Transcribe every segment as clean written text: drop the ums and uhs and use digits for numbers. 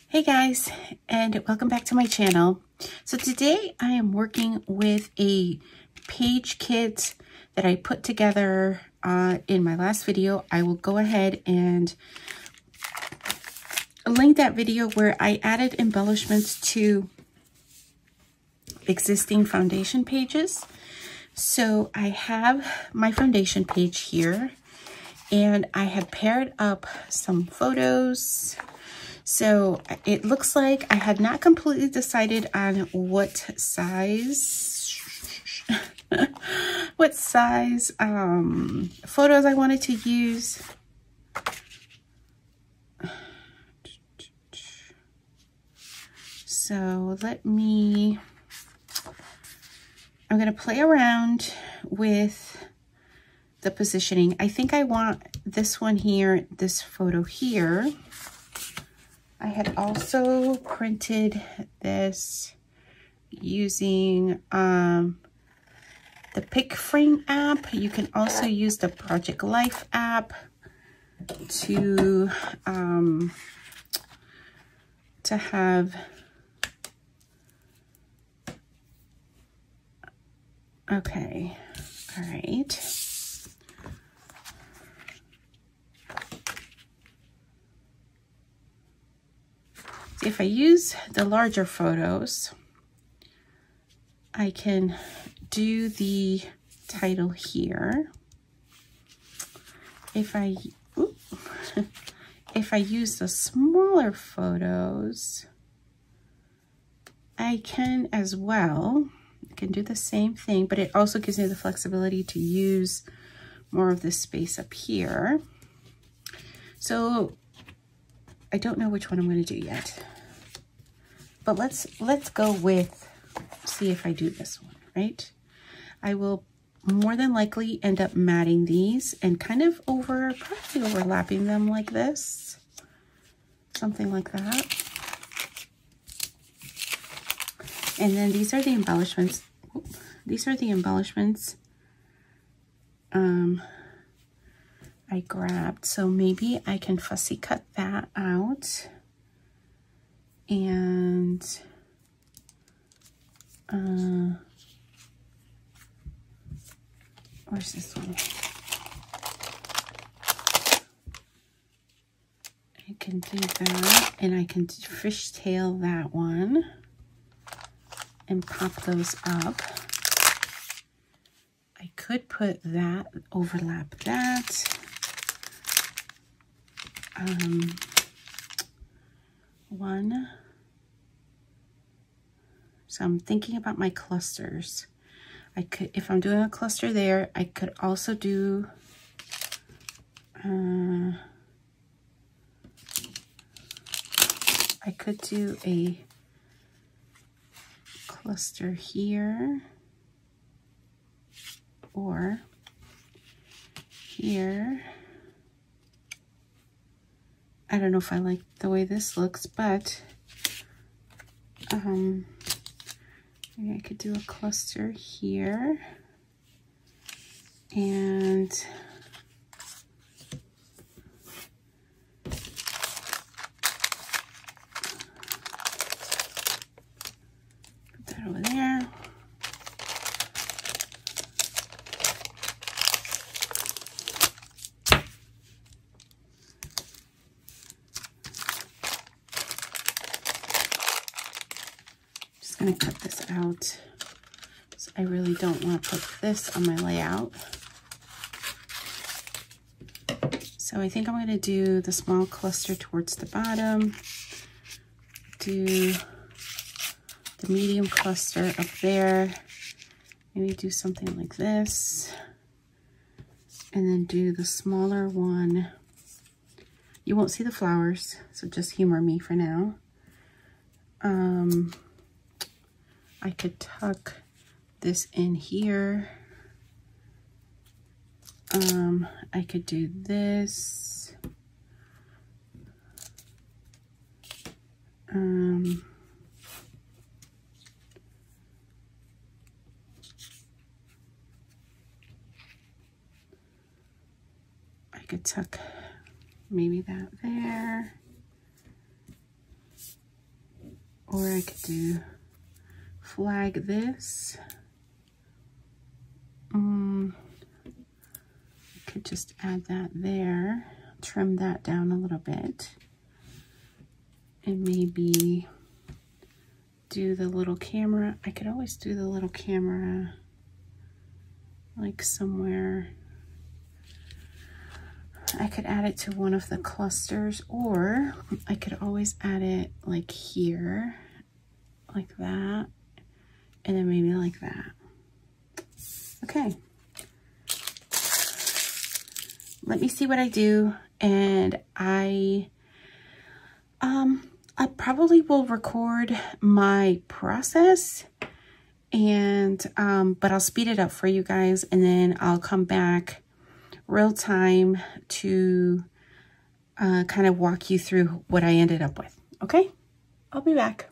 Hey guys, and welcome back to my channel. So today I am working with a page kit that I put together in my last video. I will go ahead and link that video where I added embellishments to existing foundation pages. So I have my foundation page here, and I have paired up some photos. So it looks like I had not completely decided on what size photos I wanted to use. So I'm going to play around with the positioning. I think I want this one here, this photo here. I had also printed this using the Pick Frame app. You can also use the Project Life app to have okay, all right. If I use the larger photos, I can do the title here. If I use the smaller photos, I can as well. I can do the same thing, but it also gives me the flexibility to use more of this space up here. So I don't know which one I'm going to do yet, but let's go with, see if I do this one, right? I will more than likely end up matting these and kind of probably overlapping them like this, something like that. And then these are the embellishments. These are the embellishments I grabbed. So maybe I can fussy cut that out. And where's this one? I can do that, and I can fishtail that one and pop those up. I could put that, overlap that. One. So I'm thinking about my clusters. I could, if I'm doing a cluster there, I could also do I could do a cluster here or here. I don't know if I like the way this looks, but maybe I could do a cluster here and put that over there. Going to cut this out. So I really don't want to put this on my layout. So I think I'm going to do the small cluster towards the bottom, do the medium cluster up there, maybe do something like this, and then do the smaller one. You won't see the flowers, so just humor me for now. I could tuck this in here. I could do this. I could tuck maybe that there. Or I could do flag this. I could just add that there, trim that down a little bit, and maybe do the little camera. I could always do the little camera like somewhere. I could add it to one of the clusters, or I could always add it like here, like that, and then maybe like that. Okay. Let me see what I do, and I probably will record my process, and but I'll speed it up for you guys, and then I'll come back real time to kind of walk you through what I ended up with. Okay, I'll be back.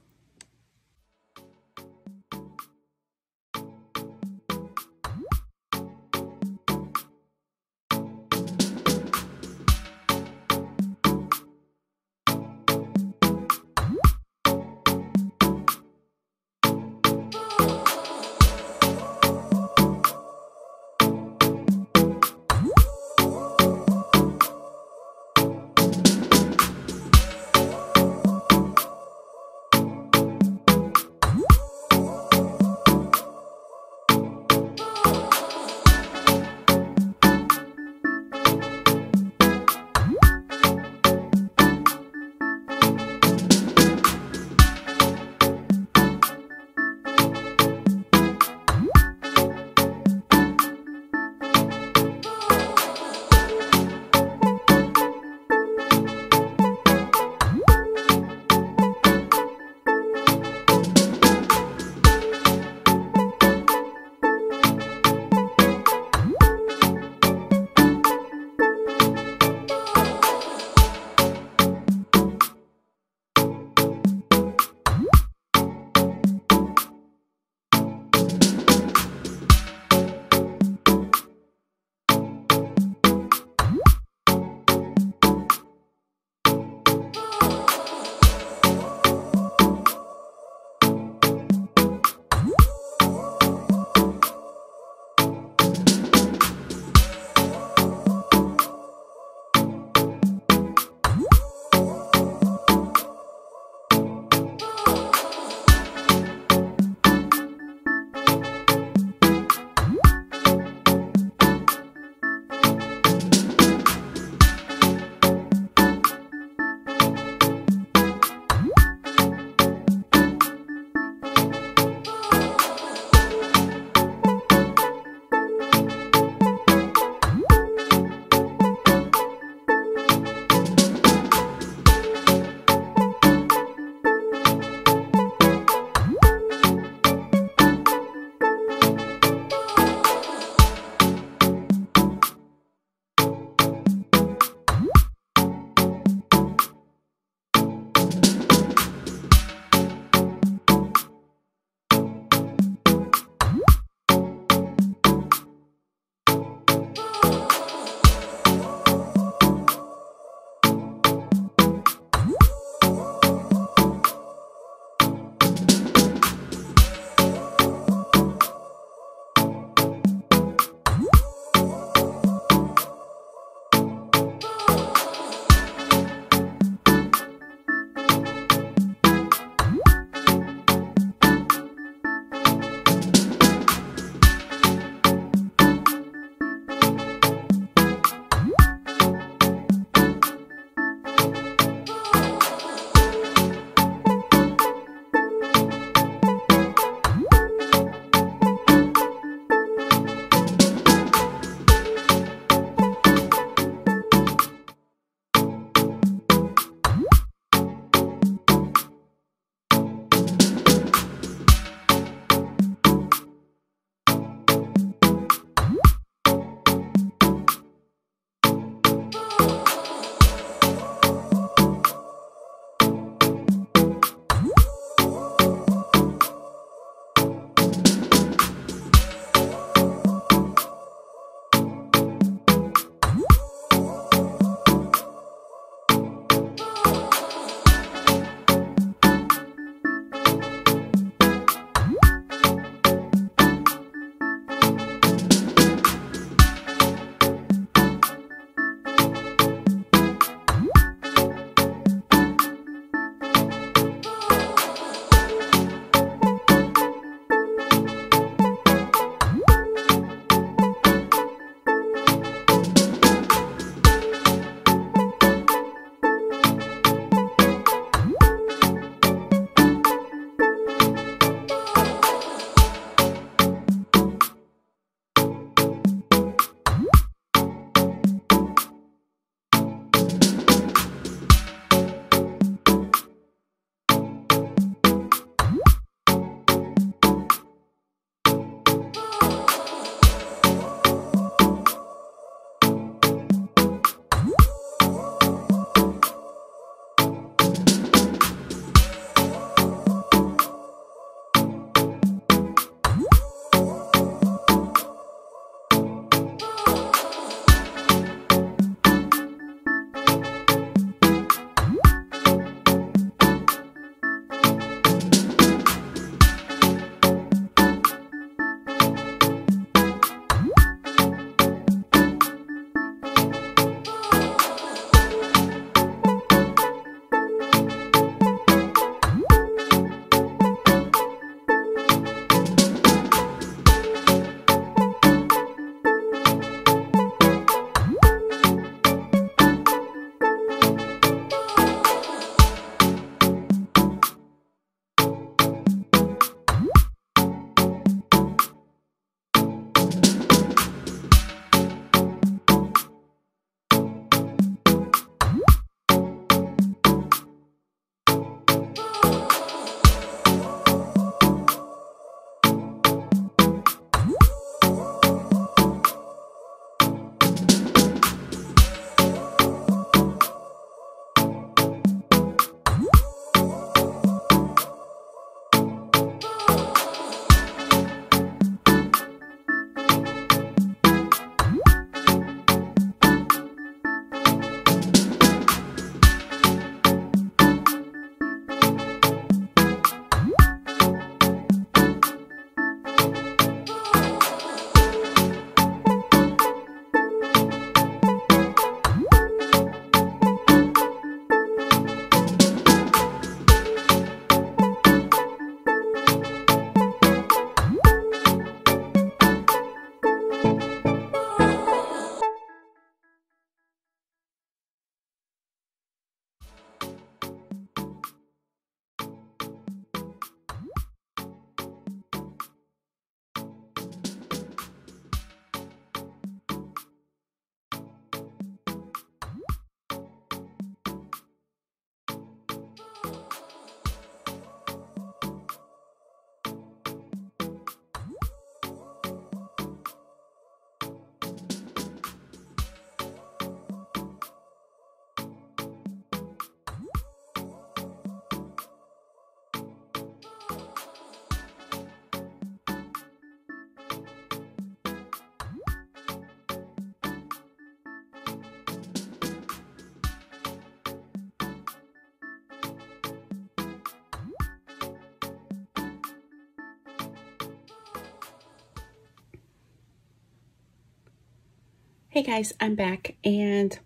Hey guys, I'm back and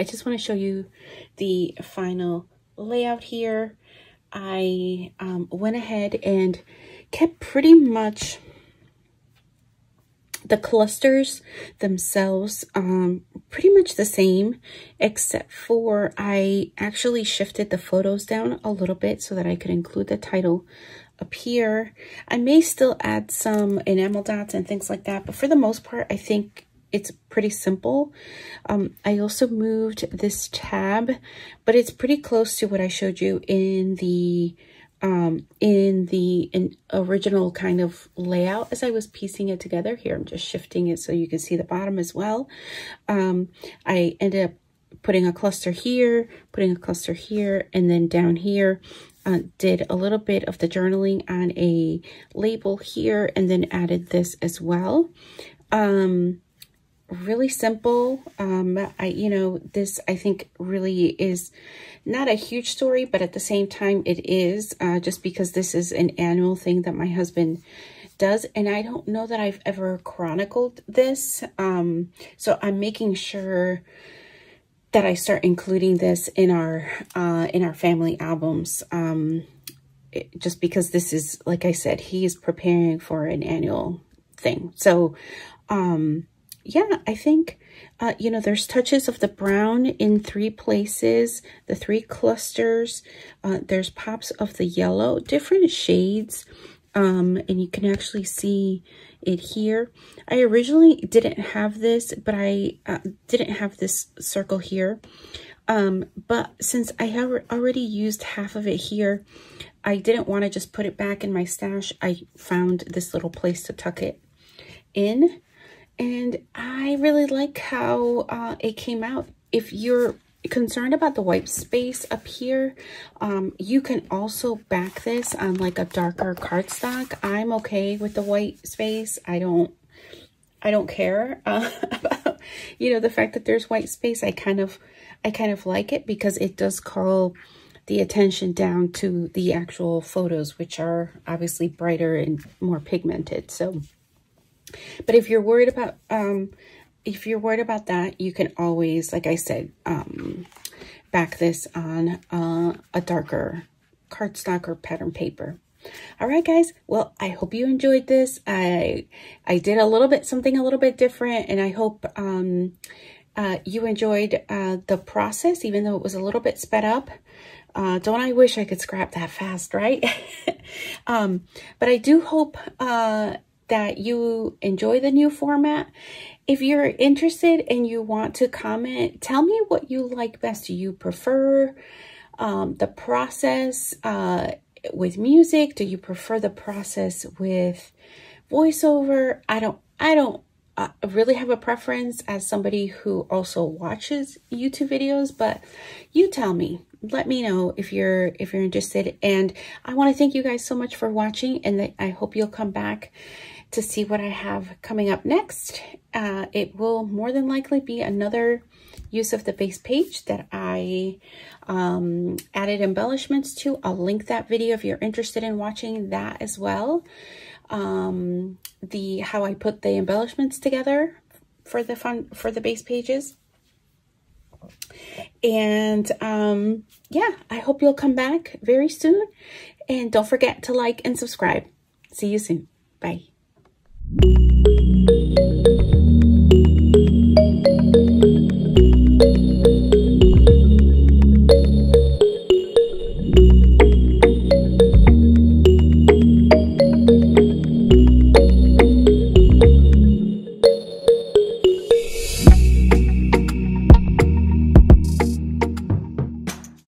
I just want to show you the final layout here. I went ahead and kept pretty much the clusters themselves pretty much the same, except for I actually shifted the photos down a little bit so that I could include the title up here. I may still add some enamel dots and things like that, but for the most part, I think it's pretty simple. I also moved this tab, but it's pretty close to what I showed you in the original kind of layout as I was piecing it together. Here, I'm just shifting it so you can see the bottom as well. I ended up putting a cluster here, putting a cluster here, and then down here, did a little bit of the journaling on a label here, and then added this as well. Really simple. This I think really is not a huge story, but at the same time it is, just because this is an annual thing that my husband does, and I don't know that I've ever chronicled this. So I'm making sure that I start including this in our family albums, just because this is, like I said, he is preparing for an annual thing. So yeah, I think, there's touches of the brown in 3 places, the 3 clusters. There's pops of the yellow, different shades, and you can actually see it here. I originally didn't have this, but I didn't have this circle here. But since I have already used half of it here, I didn't want to just put it back in my stash. I found this little place to tuck it in. And I really like how it came out. If you're concerned about the white space up here, you can also back this on like a darker cardstock. I'm okay with the white space. I don't care about, the fact that there's white space. I kind of like it because it does call the attention down to the actual photos, which are obviously brighter and more pigmented. So, but if you're worried about that, you can always, like I said, back this on a darker cardstock or pattern paper. All right, guys. Well, I hope you enjoyed this. I did something a little bit different, and I hope you enjoyed the process, even though it was a little bit sped up. Don't I wish I could scrap that fast, right? But I do hope that you enjoy the new format. If you're interested and you want to comment, tell me what you like best. Do you prefer the process with music? Do you prefer the process with voiceover? I don't really have a preference as somebody who also watches YouTube videos, but you tell me. Let me know if you're interested. And I want to thank you guys so much for watching, and I hope you'll come back to see what I have coming up next. It will more than likely be another use of the base page that I added embellishments to. I'll link that video if you're interested in watching that as well. How I put the embellishments together for the base pages. And yeah, I hope you'll come back very soon, and don't forget to like and subscribe. See you soon. Bye.